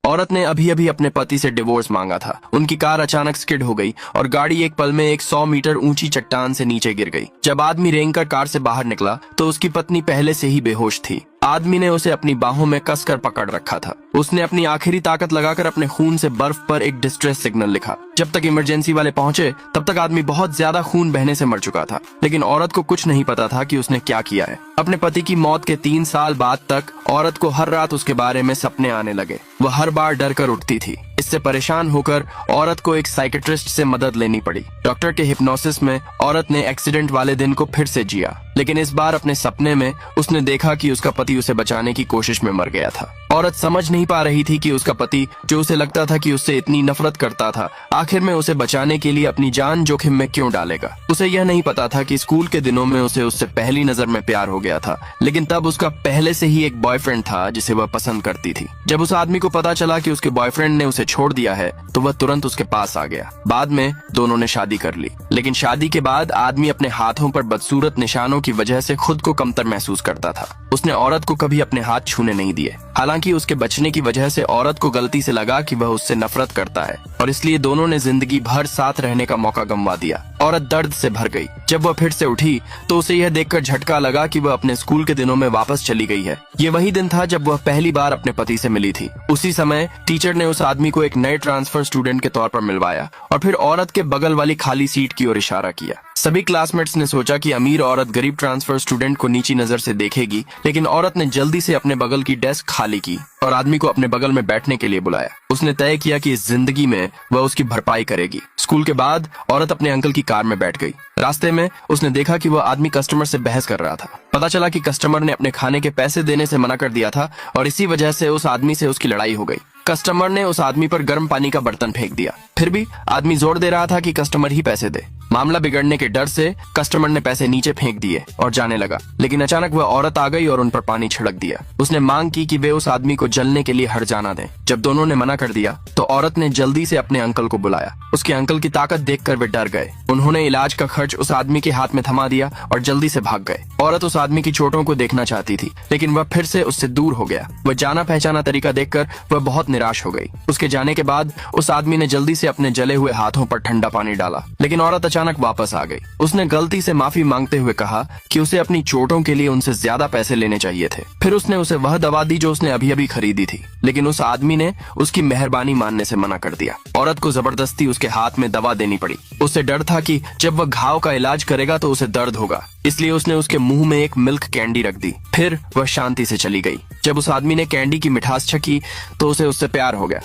औरत ने अभी अभी अपने पति से डिवोर्स मांगा था। उनकी कार अचानक स्किड हो गई और गाड़ी एक पल में एक 100 मीटर ऊंची चट्टान से नीचे गिर गई। जब आदमी रेंगकर कार से बाहर निकला तो उसकी पत्नी पहले से ही बेहोश थी। आदमी ने उसे अपनी बाहों में कसकर पकड़ रखा था। उसने अपनी आखिरी ताकत लगाकर अपने खून से बर्फ पर एक डिस्ट्रेस सिग्नल लिखा। जब तक इमरजेंसी वाले पहुंचे तब तक आदमी बहुत ज्यादा खून बहने से मर चुका था, लेकिन औरत को कुछ नहीं पता था कि उसने क्या किया है। अपने पति की मौत के 3 साल बाद तक औरत को हर रात उसके बारे में सपने आने लगे। वह हर बार डर कर उठती थी। इससे परेशान होकर औरत को एक साइकेट्रिस्ट से मदद लेनी पड़ी। डॉक्टर के हिप्नोसिस में औरत ने एक्सीडेंट वाले दिन को फिर से जिया, लेकिन इस बार अपने सपने में उसने देखा कि उसका पति उसे बचाने की कोशिश में मर गया था। औरत समझ नहीं पा रही थी कि उसका पति, जो उसे लगता था कि उससे इतनी नफरत करता था, आखिर में उसे बचाने के लिए अपनी जान जोखिम में क्यों डालेगा। उसे यह नहीं पता था कि स्कूल के दिनों में उसे उससे पहली नजर में प्यार हो गया था, लेकिन तब उसका पहले से ही एक बॉयफ्रेंड था जिसे वह पसंद करती थी। जब उस आदमी को पता चला कि उसके बॉयफ्रेंड ने उसे छोड़ दिया है तो वह तुरंत उसके पास आ गया। बाद में दोनों ने शादी कर ली, लेकिन शादी के बाद आदमी अपने हाथों पर बदसूरत निशानों की वजह से खुद को कमतर महसूस करता था। उसने औरत को कभी अपने हाथ छूने नहीं दिए। हालांकि उसके बचने की वजह से औरत को गलती से लगा कि वह उससे नफरत करता है और इसलिए दोनों ने जिंदगी भर साथ रहने का मौका गंवा दिया। औरत दर्द से भर गई। जब वह फिर से उठी तो उसे यह देखकर झटका लगा कि वह अपने स्कूल के दिनों में वापस चली गई है। ये वही दिन था जब वह पहली बार अपने पति से मिली थी। उसी समय टीचर ने उस आदमी को एक नए ट्रांसफर स्टूडेंट के तौर पर मिलवाया और फिर औरत के बगल वाली खाली सीट की ओर इशारा किया। सभी क्लासमेट्स ने सोचा कि अमीर औरत गरीब ट्रांसफर स्टूडेंट को नीची नजर से देखेगी, लेकिन औरत ने जल्दी से अपने बगल की डेस्क खाली की और आदमी को अपने बगल में बैठने के लिए बुलाया। उसने तय किया कि इस जिंदगी में वह उसकी भरपाई करेगी। स्कूल के बाद औरत अपने अंकल की कार में बैठ गई। रास्ते में उसने देखा कि वह आदमी कस्टमर से बहस कर रहा था। पता चला कि कस्टमर ने अपने खाने के पैसे देने से मना कर दिया था और इसी वजह से उस आदमी से उसकी लड़ाई हो गई। कस्टमर ने उस आदमी पर गर्म पानी का बर्तन फेंक दिया। फिर भी आदमी जोर दे रहा था कि कस्टमर ही पैसे दे। मामला बिगड़ने के डर से कस्टमर ने पैसे नीचे फेंक दिए और जाने लगा, लेकिन अचानक वह औरत आ गई और उन पर पानी छिड़क दिया। उसने मांग की कि वे उस आदमी को जलने के लिए हट जाना दें। जब दोनों ने मना कर दिया तो औरत ने जल्दी से अपने अंकल को बुलाया। उसके अंकल की ताकत देखकर वे डर गए। उन्होंने इलाज का खर्च उस आदमी के हाथ में थमा दिया और जल्दी से भाग गए। औरत उस आदमी की चोटों को देखना चाहती थी, लेकिन वह फिर से उससे दूर हो गया। वह जाना पहचाना तरीका देखकर वह बहुत निराश हो गई। उसके जाने के बाद उस आदमी ने जल्दी से अपने जले हुए हाथों पर ठंडा पानी डाला, लेकिन औरत अचानक वापस आ गई। उसने गलती से माफी मांगते हुए कहा कि उसे अपनी चोटों के लिए उनसे ज्यादा पैसे लेने चाहिए थे। फिर उसने उसे वह दवा दी जो उसने अभी अभी खरीदी थी, लेकिन उस आदमी ने उसकी मेहरबानी मानने से मना कर दिया। औरत को जबरदस्ती उसके हाथ में दवा देनी पड़ी। उसे डर था कि जब वह घाव का इलाज करेगा तो उसे दर्द होगा, इसलिए उसने उसके मुंह में एक मिल्क कैंडी रख दी। फिर वह शांति से चली गई। जब उस आदमी ने कैंडी की मिठास चखी तो उसे उससे प्यार हो गया।